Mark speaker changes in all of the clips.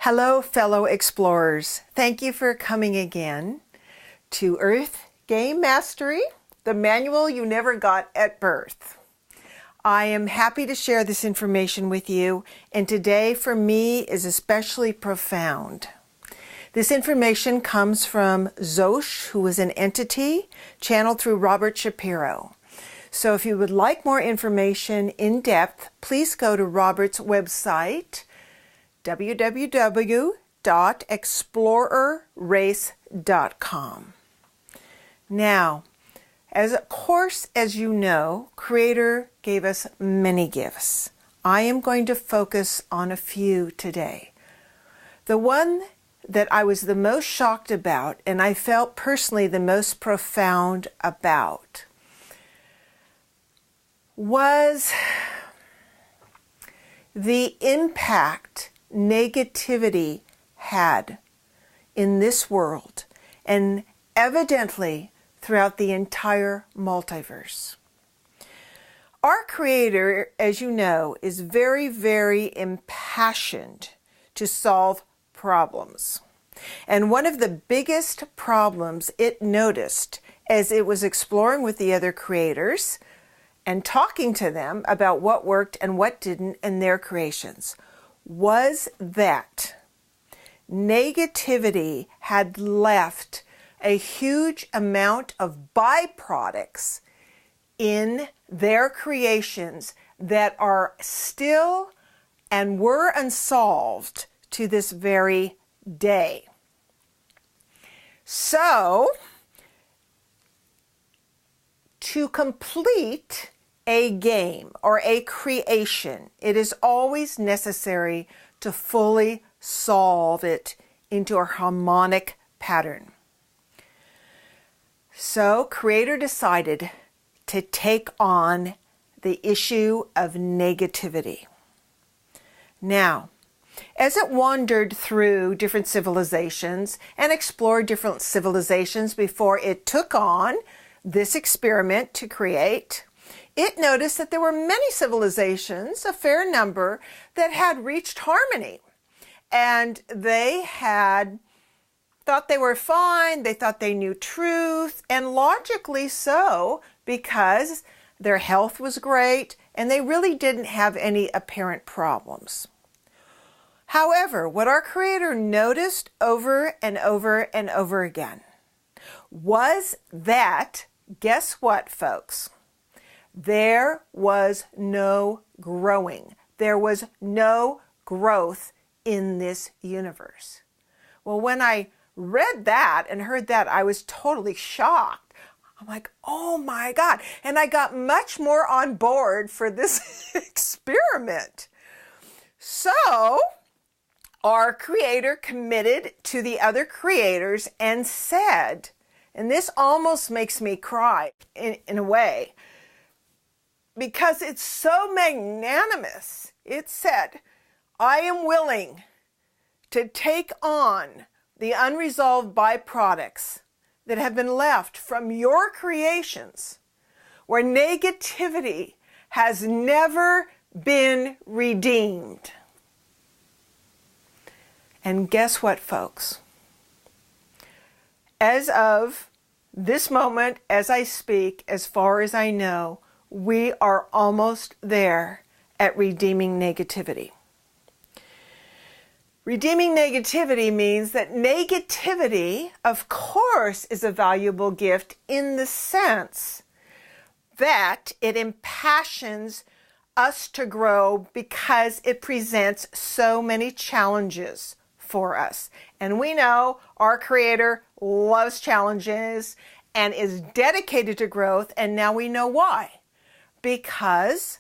Speaker 1: Hello, fellow explorers. Thank you for coming again to Earth Game Mastery, the manual you never got at birth. I am happy to share this information with you, and today for me is especially profound. This information comes from Zosh, who is an entity channeled through Robert Shapiro. So if you would like more information in depth, please go to Robert's website, www.explorerrace.com. Now, as you know, Creator gave us many gifts. I am going to focus on a few today. The one that I was the most shocked about, and I felt personally the most profound about, was the impact negativity had in this world and evidently throughout the entire multiverse. Our Creator, as you know, is very, very impassioned to solve problems. And one of the biggest problems it noticed as it was exploring with the other creators and talking to them about what worked and what didn't in their creations was that negativity had left a huge amount of byproducts in their creations that are still and were unsolved to this very day. So, to complete a game or a creation, it is always necessary to fully solve it into a harmonic pattern. So, Creator decided to take on the issue of negativity. Now, as it wandered through different civilizations and explored different civilizations before it took on this experiment to create, it noticed that there were many civilizations, a fair number, that had reached harmony. And they had thought they were fine, they thought they knew truth, and logically so, because their health was great and they really didn't have any apparent problems. However, what our Creator noticed over and over and over again was that, guess what, folks? There was no growing. There was no growth in this universe. Well, when I read that and heard that, I was totally shocked. I'm like, oh my God. And I got much more on board for this experiment. So, our Creator committed to the other creators and said, and this almost makes me cry in a way, because it's so magnanimous. It said, I am willing to take on the unresolved byproducts that have been left from your creations where negativity has never been redeemed. And guess what, folks? As of this moment, as I speak, as far as I know, we are almost there at redeeming negativity. Redeeming negativity means that negativity, of course, is a valuable gift in the sense that it impassions us to grow because it presents so many challenges for us. And we know our Creator loves challenges and is dedicated to growth, and now we know why. Because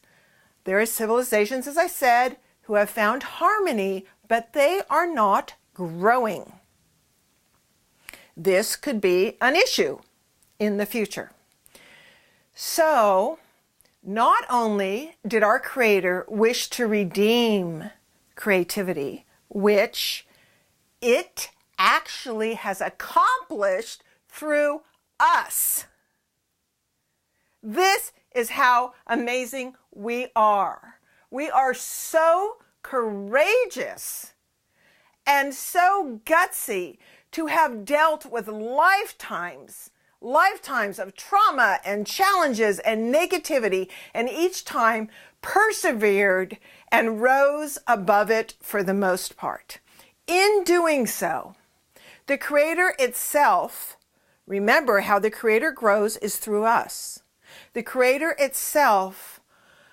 Speaker 1: there are civilizations, as I said, who have found harmony, but they are not growing. This could be an issue in the future. So, not only did our Creator wish to redeem creativity, which it actually has accomplished through us. This is how amazing we are. We are so courageous and so gutsy to have dealt with lifetimes of trauma and challenges and negativity, and each time persevered and rose above it for the most part. In doing so, the Creator itself, remember how the Creator grows is through us. The Creator itself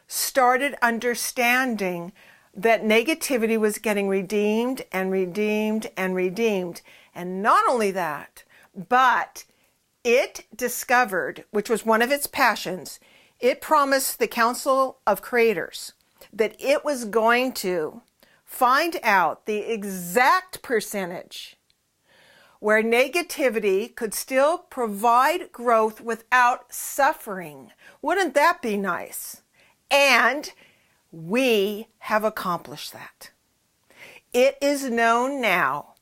Speaker 1: started understanding that negativity was getting redeemed and redeemed and redeemed. And not only that, but it discovered, which was one of its passions, it promised the Council of Creators that it was going to find out the exact percentage where negativity could still provide growth without suffering. Wouldn't that be nice? And we have accomplished that. It is known now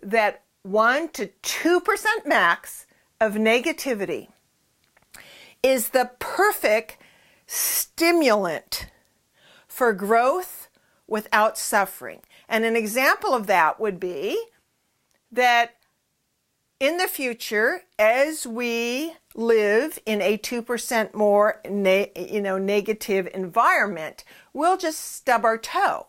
Speaker 1: that 1 to 2% max of negativity is the perfect stimulant for growth without suffering. And an example of that would be that in the future, as we live in a 2% more negative environment, we'll just stub our toe.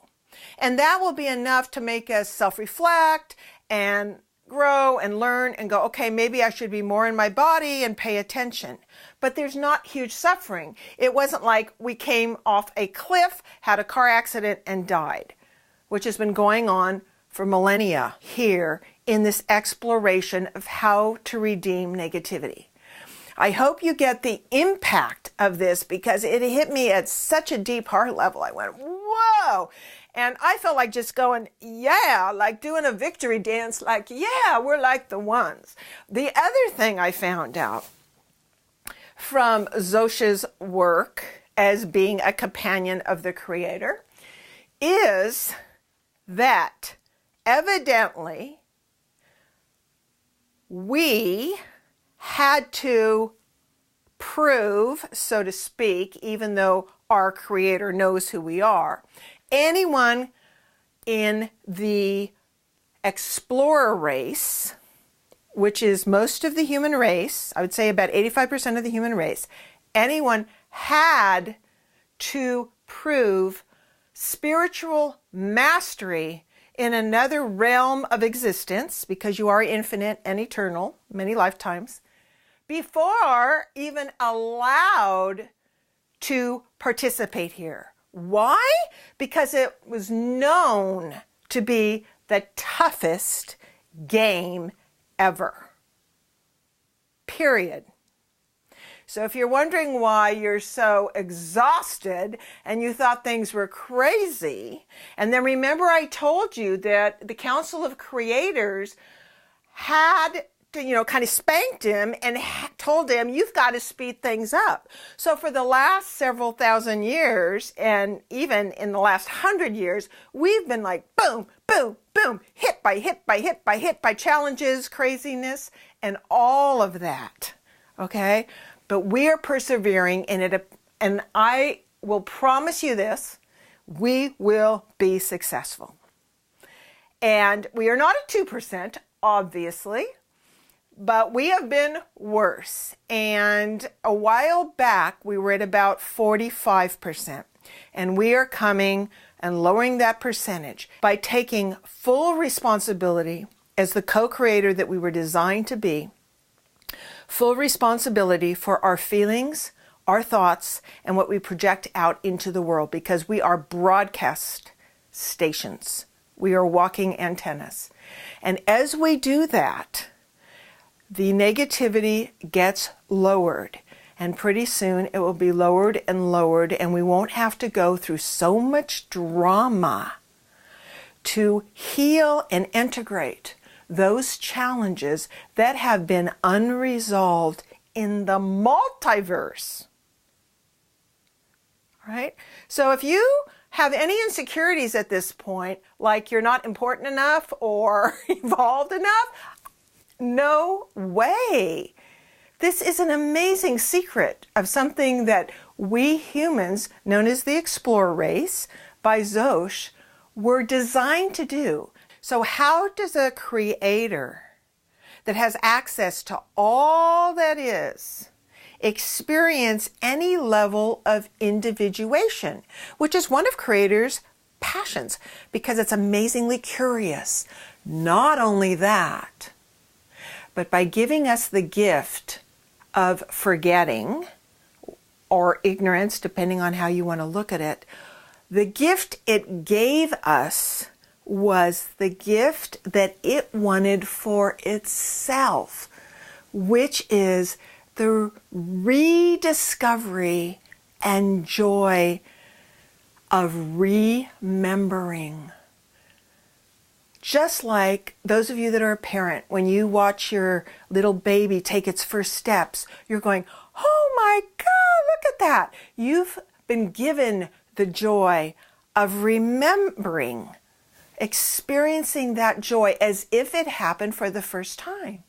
Speaker 1: And that will be enough to make us self-reflect and grow and learn and go, okay, maybe I should be more in my body and pay attention. But there's not huge suffering. It wasn't like we came off a cliff, had a car accident, and died, which has been going on for millennia here in this exploration of how to redeem negativity. I hope you get the impact of this, because it hit me at such a deep heart level. I went, whoa! And I felt like just going, yeah, like doing a victory dance, like, yeah, we're like the ones. The other thing I found out from Zosha's work as being a companion of the Creator is that evidently we had to prove, so to speak, even though our Creator knows who we are, anyone in the explorer race, which is most of the human race, I would say about 85% of the human race, anyone had to prove spiritual mastery in another realm of existence, because you are infinite and eternal, many lifetimes, before even allowed to participate here. Why? Because it was known to be the toughest game ever. Period. So if you're wondering why you're so exhausted and you thought things were crazy, and then remember I told you that the Council of Creators had to, kind of spanked him and told him, you've got to speed things up. So for the last several thousand years, and even in the last 100 years, we've been like boom, boom, boom, hit by hit by hit by hit by challenges, craziness, and all of that. Okay? But we are persevering in it, and I will promise you this, we will be successful. And we are not at 2%, obviously, but we have been worse. And a while back, we were at about 45%. And we are coming and lowering that percentage by taking full responsibility as the co-creator that we were designed to be, full responsibility for our feelings, our thoughts, and what we project out into the world, because we are broadcast stations. We are walking antennas. And as we do that, the negativity gets lowered, and pretty soon it will be lowered and lowered, and we won't have to go through so much drama to heal and integrate those challenges that have been unresolved in the multiverse. Right? So if you have any insecurities at this point, like you're not important enough or evolved enough, no way. This is an amazing secret of something that we humans, known as the explorer race, by Zosh, were designed to do. So how does a creator that has access to all that is experience any level of individuation, which is one of creators' passions, because it's amazingly curious. Not only that, but by giving us the gift of forgetting or ignorance, depending on how you want to look at it, the gift it gave us was the gift that it wanted for itself, which is the rediscovery and joy of remembering. Just like those of you that are a parent, when you watch your little baby take its first steps, you're going, oh my God, look at that. You've been given the joy of remembering, experiencing that joy as if it happened for the first time.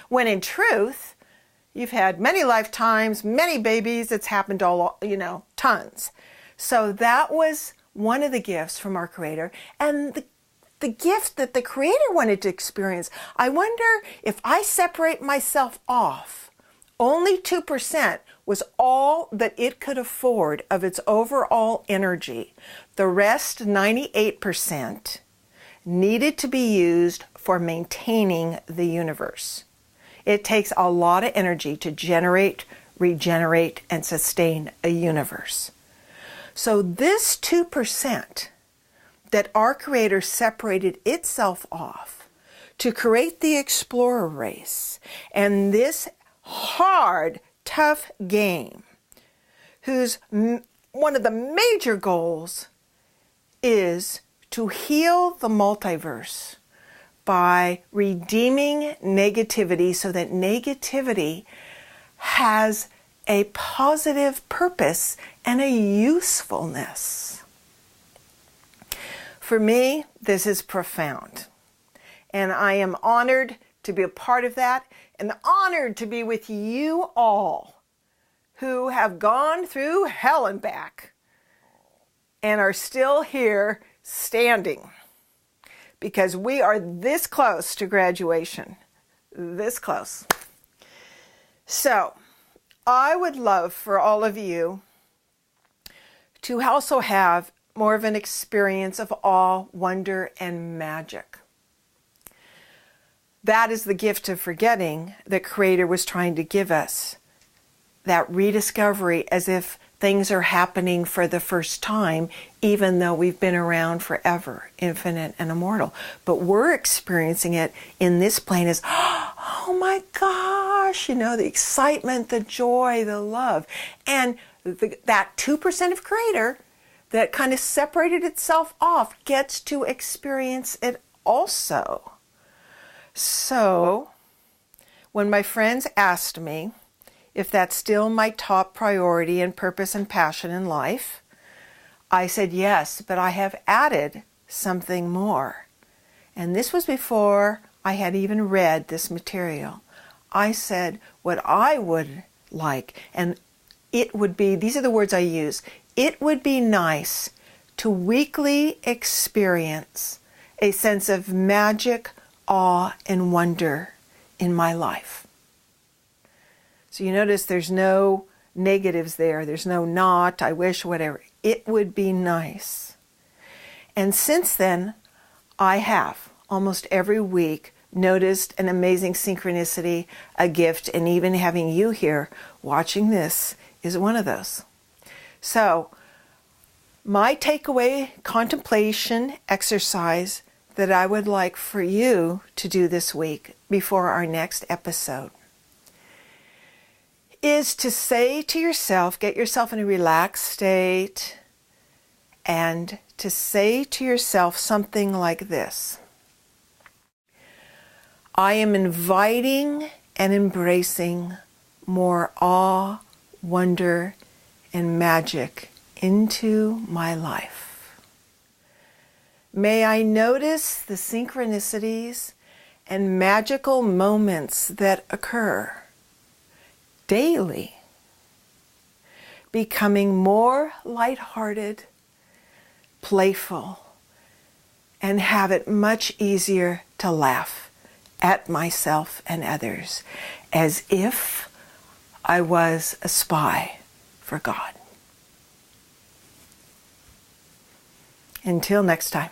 Speaker 1: When in truth, you've had many lifetimes, many babies, it's happened all, tons. So that was one of the gifts from our Creator. And the gift that the Creator wanted to experience, I wonder if I separate myself off, only 2% was all that it could afford of its overall energy. The rest, 98%, needed to be used for maintaining the universe. It takes a lot of energy to generate, regenerate, and sustain a universe. So this 2% that our Creator separated itself off to create the explorer race and this hard, tough game, whose one of the major goals is to heal the multiverse by redeeming negativity so that negativity has a positive purpose and a usefulness. For me, this is profound, and I am honored to be a part of that, and honored to be with you all who have gone through hell and back and are still here standing, because we are this close to graduation, this close. So I would love for all of you to also have more of an experience of awe, wonder, and magic. That is the gift of forgetting that Creator was trying to give us. That rediscovery as if things are happening for the first time, even though we've been around forever, infinite and immortal. But we're experiencing it in this plane as, oh my gosh, the excitement, the joy, the love. And that 2% of Creator that kind of separated itself off gets to experience it also. So, when my friends asked me if that's still my top priority and purpose and passion in life, I said yes, but I have added something more. And this was before I had even read this material. I said what I would like, and it would be, these are the words I use, it would be nice to weekly experience a sense of magic, awe, and wonder in my life. So you notice there's no negatives there. There's no not, I wish, whatever. It would be nice. And since then, I have almost every week noticed an amazing synchronicity, a gift, and even having you here watching this is one of those. So my takeaway contemplation exercise that I would like for you to do this week before our next episode is to say to yourself, get yourself in a relaxed state, and to say to yourself something like this: I am inviting and embracing more awe, wonder, and magic into my life. May I notice the synchronicities and magical moments that occur daily, becoming more lighthearted, playful, and have it much easier to laugh at myself and others as if I was a spy for God. Until next time.